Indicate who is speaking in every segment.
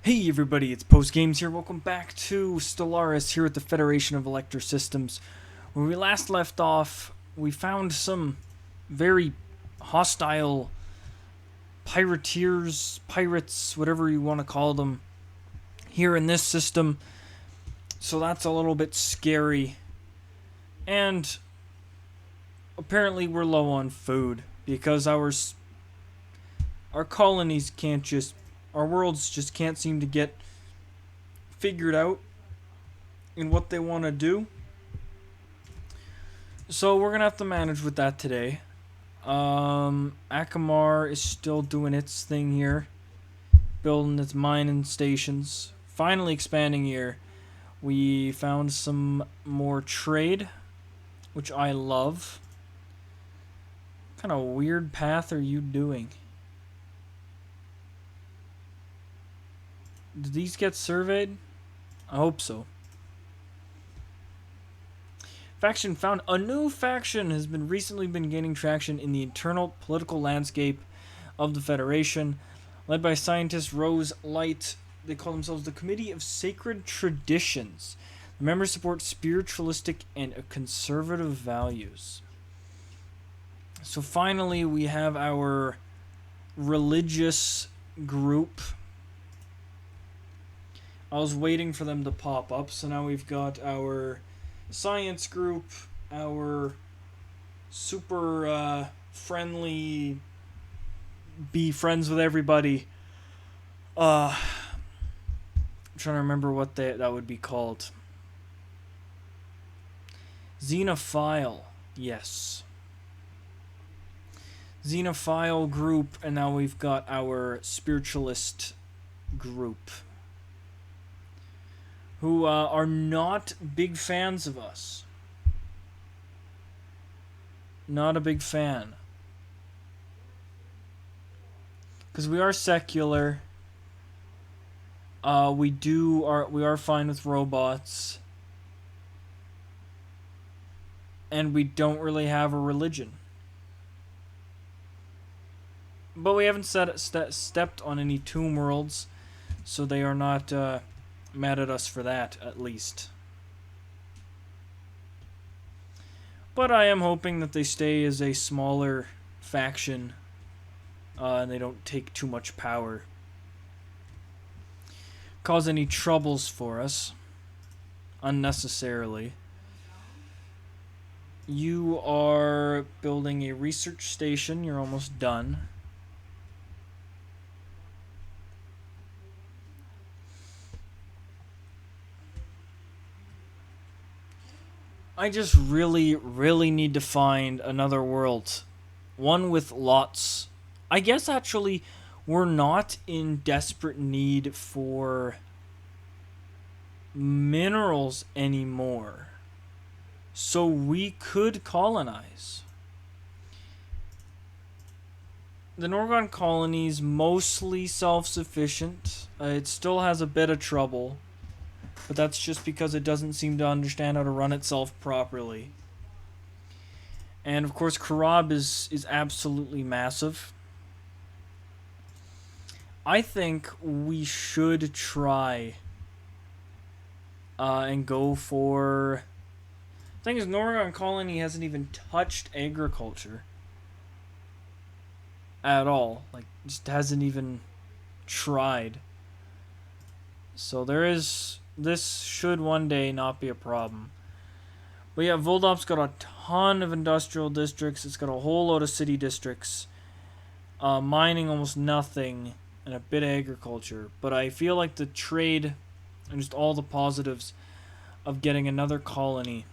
Speaker 1: Hey everybody, it's Post Games here. Welcome back to Stellaris here at the Federation of Elector Systems. When we last left off, we found some very hostile pirates, whatever you want to call them, here in this system. So that's a little bit scary. And apparently we're low on food because our colonies can't just our worlds just can't seem to get figured out in what they want to do. So we're gonna have to manage with that today. Akamar is still doing its thing here, building its mining stations, finally expanding here. We found some more trade, which I love. What kind of weird path are you doing? Did these get surveyed? I hope so. Faction found. A new faction has recently been gaining traction in the internal political landscape of the Federation. Led by scientist Rose Light, they call themselves the Committee of Sacred Traditions. The members support spiritualistic and conservative values. So finally we have our religious group. I was waiting for them to pop up, so now we've got our science group, our super friendly, be friends with everybody. I'm trying to remember what that would be called. Xenophile, yes. Xenophile group, and now we've got our spiritualist group, who are not big fans of us. Not a big fan. Because we are secular. We are fine with robots. And we don't really have a religion. But we haven't stepped on any tomb worlds, so they are not mad at us for that, at least. But I am hoping that they stay as a smaller faction, and they don't take too much power, cause any troubles for us unnecessarily. You are building a research station. You're almost done. I just really, really need to find another world. One with lots. I guess actually we're not in desperate need for minerals anymore. So we could colonize. The Norgon colony is mostly self-sufficient. It still has a bit of trouble. But that's just because it doesn't seem to understand how to run itself properly. And of course, Karab is absolutely massive. I think we should try and go for... The thing is, Norgon Colony hasn't even touched agriculture at all. Like, just hasn't even tried. So there is... This should one day not be a problem. But yeah, Voldop's got a ton of industrial districts. It's got a whole load of city districts. Mining almost nothing. And a bit of agriculture. But I feel like the trade and just all the positives of getting another colony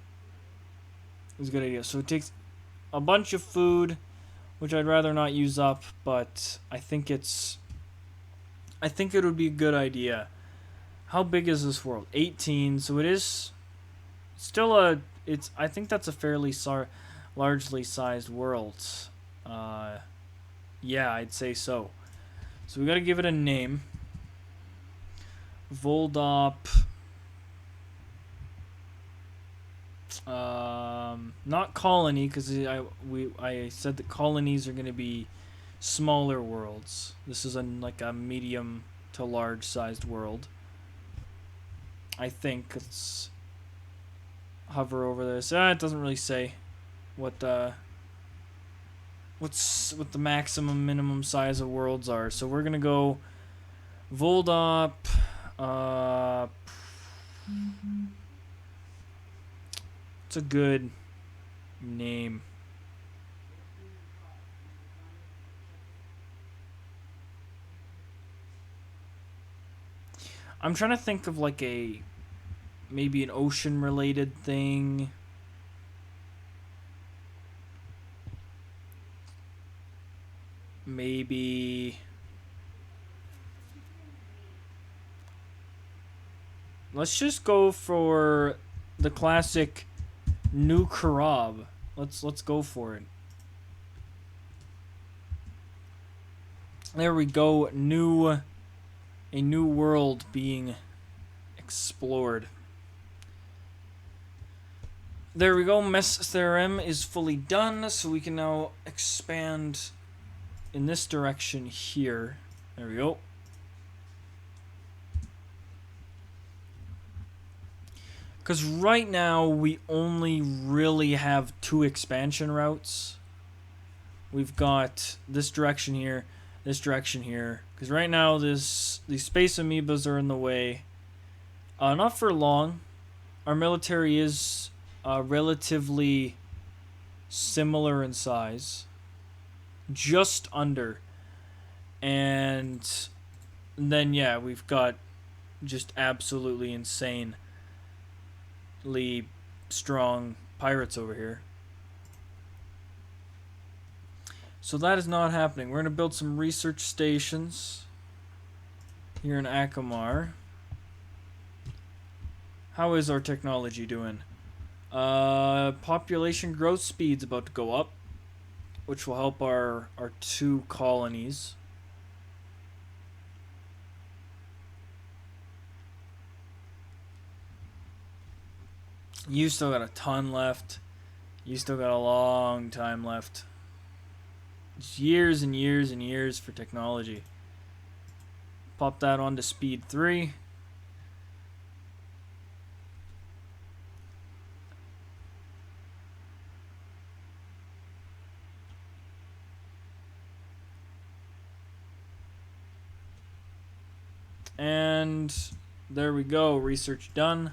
Speaker 1: is a good idea. So it takes a bunch of food, which I'd rather not use up. But I think it would be a good idea. How big is this world? 18, so it is still I think that's a fairly largely sized world. Yeah, I'd say so. So we gotta give it a name. Voldop. Not colony, because I said that colonies are gonna be smaller worlds. This is like a medium to large-sized world. I think. Let's hover over this. It doesn't really say what what the maximum minimum size of worlds are. So we're gonna go Voldop. It's a good name. I'm trying to think of like maybe an ocean related thing. Maybe let's just go for the classic New Karab. Let's go for it. There we go. A new world being explored. There we go. Mess theorem is fully done, so we can now expand in this direction here. There we go. Because right now we only really have 2 expansion routes. We've got this direction here, this direction here. Because right now these space amoebas are in the way. Not for long. Our military is relatively similar in size. Just under. And then, yeah, we've got just absolutely insanely strong pirates over here. So that is not happening. We're going to build some research stations here in Akamar. How is our technology doing? Population growth speed's about to go up, which will help our 2 colonies. You still got a ton left. You still got a long time left. It's years and years and years for technology. Pop that on to speed 3. And there we go. Research done.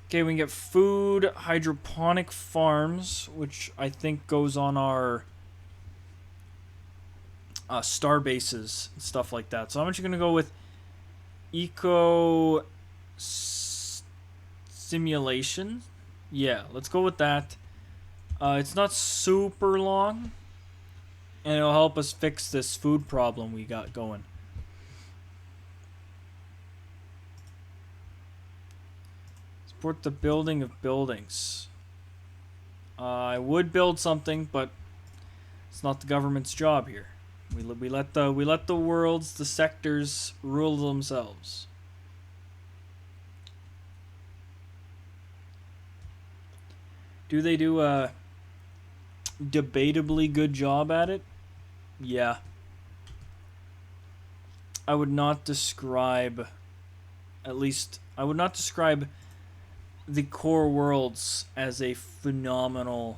Speaker 1: Okay, we can get food, hydroponic farms, which I think goes on our star bases and stuff like that. So I'm actually going to go with eco simulation. Yeah, let's go with that. It's not super long, and it'll help us fix this food problem we got going. Support the building of buildings. I would build something, but it's not the government's job here. We let the worlds, the sectors, rule themselves. Do they do a debatably good job at it? Yeah. I would not describe, at least, I would not describe the core worlds as a phenomenally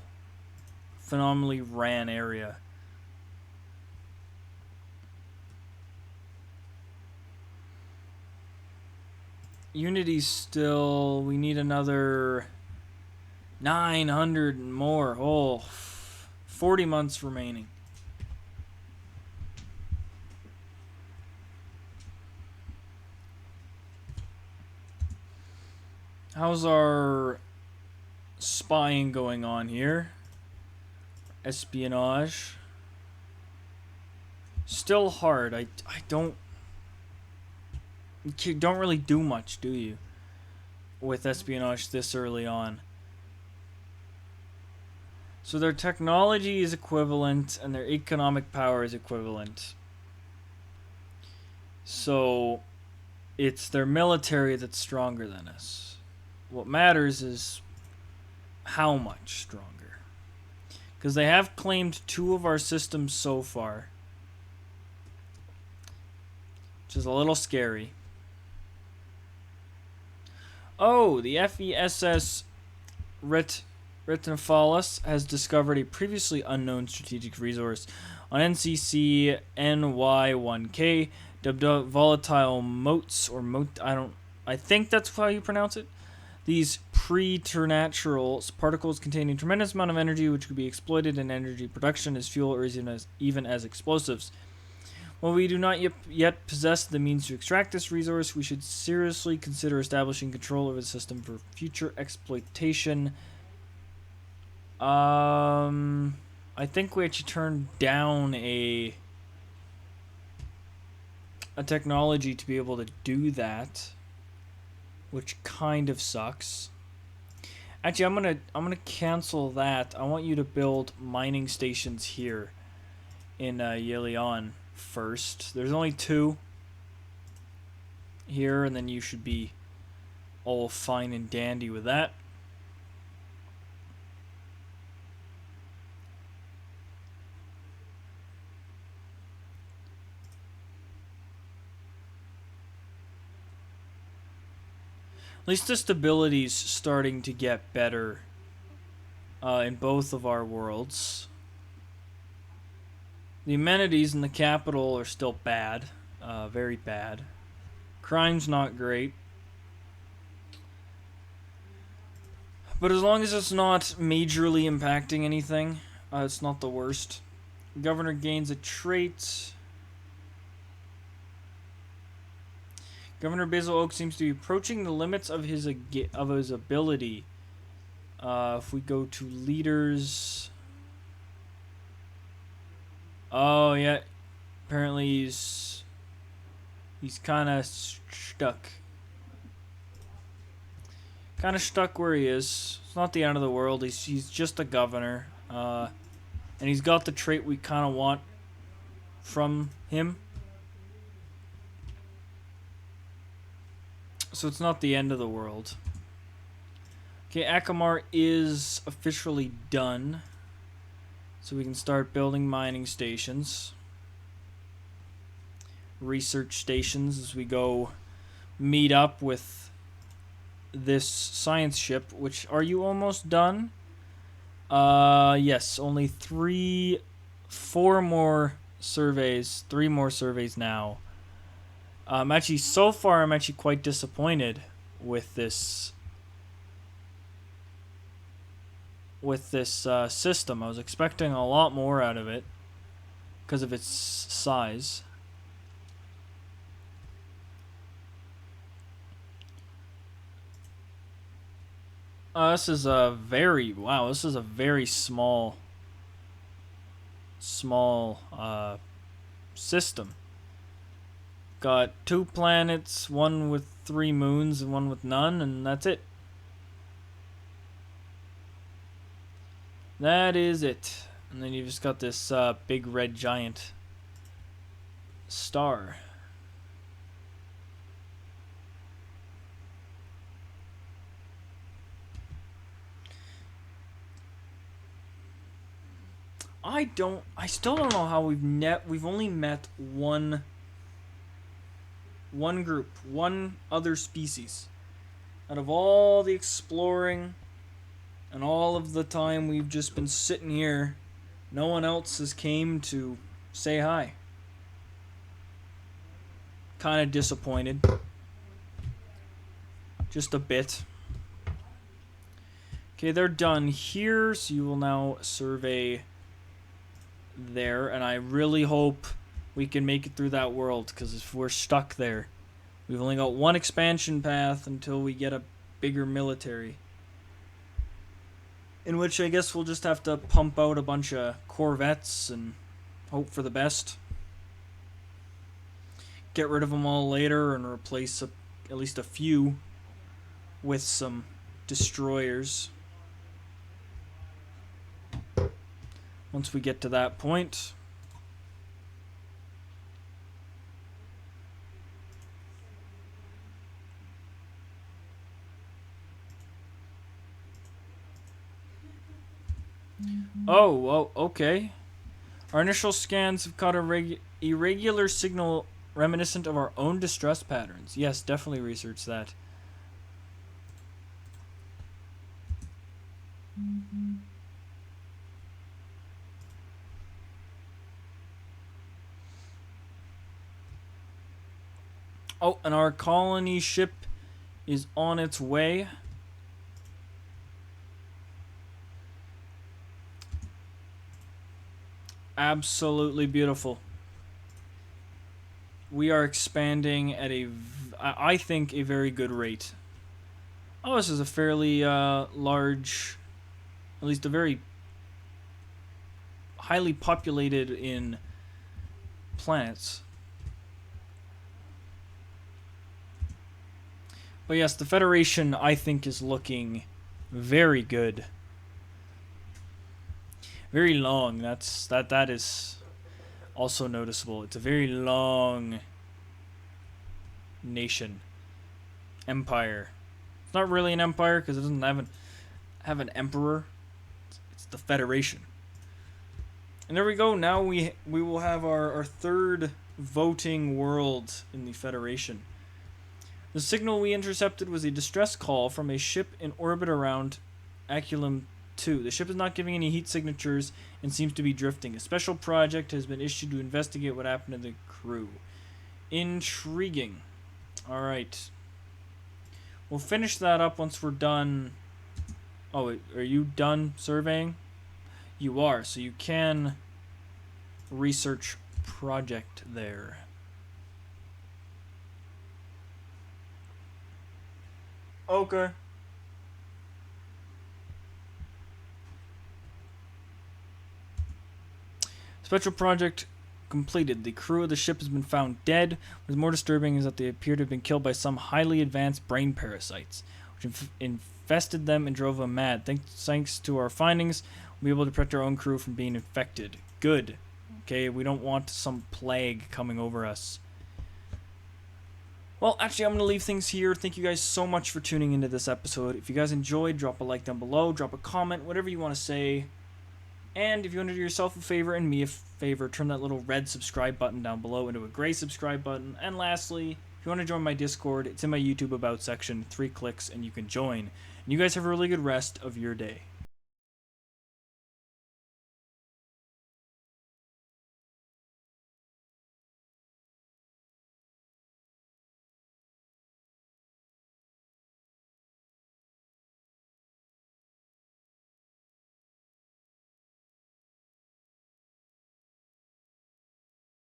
Speaker 1: ran area. Unity's still, we need another 900 and more. Oh, 40 months remaining. How's our spying going on here? Espionage. Still hard. I don't really do much, do you? With espionage this early on. So their technology is equivalent and their economic power is equivalent. So it's their military that's stronger than us. What matters is how much stronger. Because they have claimed 2 of our systems so far. which is a little scary. Oh, the FESS Retinophalos has discovered a previously unknown strategic resource on NCC NY1K, dubbed volatile motes or mote. I think that's how you pronounce it. These preternatural particles contain a tremendous amount of energy which could be exploited in energy production as fuel or even as explosives. While we do not yet possess the means to extract this resource, we should seriously consider establishing control over the system for future exploitation. I think we actually turned down a technology to be able to do that, which kind of sucks. Actually, I'm gonna cancel that. I want you to build mining stations here in Yelion first. There's only 2 here, and then you should be all fine and dandy with that. At least the stability's starting to get better in both of our worlds. The amenities in the capital are still bad. Very bad. Crime's not great. But as long as it's not majorly impacting anything, it's not the worst. Governor gains a trait. Governor Basil Oak seems to be approaching the limits of his ability. If we go to leaders... Oh, yeah. Apparently he's kind of stuck. Kind of stuck where he is. It's not the end of the world. He's just a governor. And he's got the trait we kind of want from him. So it's not the end of the world. Okay, Akamar is officially done. So we can start building mining stations. Research stations as we go meet up with this science ship. Which, are you almost done? Yes, only 4 more surveys. 3 more surveys now. Actually, so far, I'm actually quite disappointed with this system. I was expecting a lot more out of it because of its size. This is a very small system. Got 2 planets, one with 3 moons and one with none, and that's it. That is it. And then you just got this big red giant star. I still don't know how we've only met one group, one other species. Out of all the exploring and all of the time we've just been sitting here, no one else has came to say hi. Kind of disappointed. Just a bit. Okay, they're done here, so you will now survey there, and I really hope we can make it through that world, because if we're stuck there, we've only got one expansion path until we get a bigger military. In which I guess we'll just have to pump out a bunch of corvettes and hope for the best. Get rid of them all later and replace at least a few with some destroyers. Once we get to that point. Oh, okay. Our initial scans have caught a irregular signal reminiscent of our own distress patterns. Yes, definitely research that. Oh, and our colony ship is on its way. Absolutely beautiful. We are expanding at I think, a very good rate. Oh, this is a fairly large, at least a very highly populated in planets. But yes, the Federation, I think, is looking very good. Very long. That is also noticeable. It's a very long nation. Empire. It's not really an empire because it doesn't have an emperor. It's the Federation. And there we go. Now we will have our third voting world in the Federation. The signal we intercepted was a distress call from a ship in orbit around Aculum 2. The ship is not giving any heat signatures and seems to be drifting. A special project has been issued to investigate what happened to the crew. Intriguing. Alright. We'll finish that up once we're done. Oh, wait, are you done surveying? You are, so you can research project there. Okay. Special project completed. The crew of the ship has been found dead. What is more disturbing is that they appear to have been killed by some highly advanced brain parasites, which infested them and drove them mad. Thanks to our findings, we'll be able to protect our own crew from being infected. Good. Okay, we don't want some plague coming over us. Well, actually, I'm going to leave things here. Thank you guys so much for tuning into this episode. If you guys enjoyed, drop a like down below, drop a comment, whatever you want to say. And if you want to do yourself a favor and me a favor, turn that little red subscribe button down below into a gray subscribe button. And lastly, if you want to join my Discord, it's in my YouTube About section. 3 clicks and you can join. And you guys have a really good rest of your day.